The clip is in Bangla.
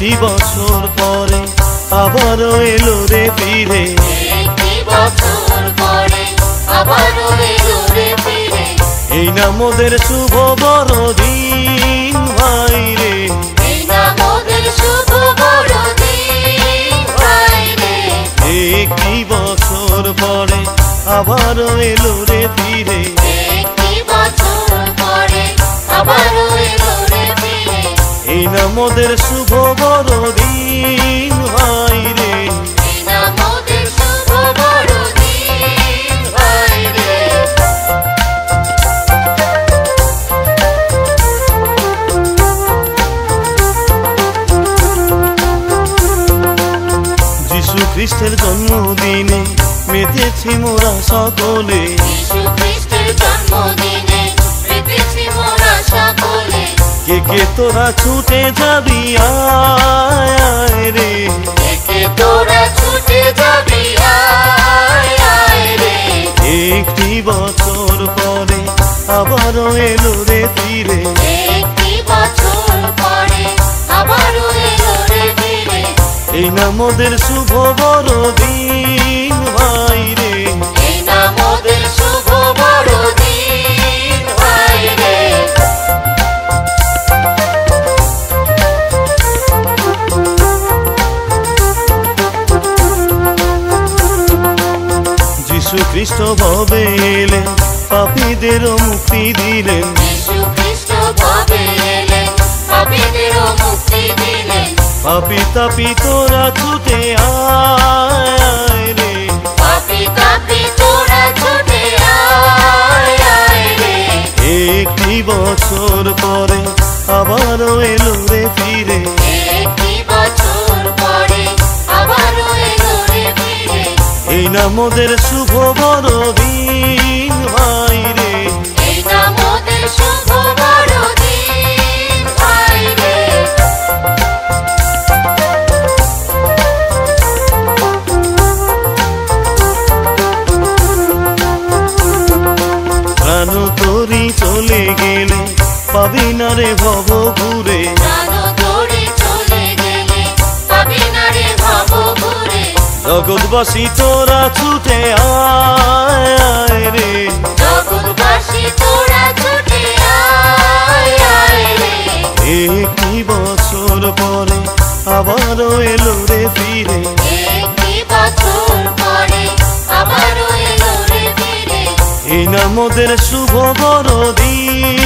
একটি বছর পরে আবারও এলো রে ফিরে, একটি বছর পরে আবারও এলো রে ফিরে। এই না মোদের শুভ বড়দিন ভাই রে, এই না মোদের শুভ বড়দিন ভাই রে। একটি বছর পরে আবারও এলো রে ফিরে, একটি বছর পরে আবারও এলো রে ফিরে। এই না মোদের শুভ বড়দিন ভাই রে। এই না মোদের শুভ বড়দিন ভাই রে। যিশু খ্রিস্টের জন্মদিনে মেতেছি মোরা সকলে, যিশু খ্রিস্টের জন্মদিনে মেতেছি মোরা সকলে। কে কে তোরা ছুটে যাবি আয় আয় রে, একে তোরা ছুটে যাবি আয় আয় রে। একটি বছর পরে আবারও এলো রে ফিরে, একটি বছর পরে আবারও এলো রে ফিরে। এই না মোদের শুভ বড়দিন ভাই রে। এই না মোদের শুভ বড়দিন ভাই রে। যিশু খ্রিস্ট ভবে এলেন পাপীদেরও মুক্তি দিলেন, যিশু খ্রিস্ট ভবে এলেন পাপীদেরও মুক্তি দিলেন। পাপী তাপী তোরা ছুটে আয় আয় রে, পাপী তাপী তোরা ছুটে আয় আয় রে। একটি বছর পরে আবারও এলো রে ফিরে, একটি বছর পরে আবারও এলো রে ফিরে। এই না মোদের শুভ বড়দিন ভাই রে। এই না মোদের শুভ বড়দিন ভাই রে। প্রাণ তোরি চলে গেলে পাবি না রে ভব ঘুরে, প্রাণ তোরে চলে গেলে পাবি না রে ভব ঘুরে। জগৎবাসী তোরা ছুটে আয় আয় রে, জগৎবাসী তোরা ছুটে আয় আয় রে। একটি বছর পরে আবারও এলো রে ফিরে, একটি বছর পরে আবারও এলো রে ফিরে। এই না মোদের শুভ বড়দিন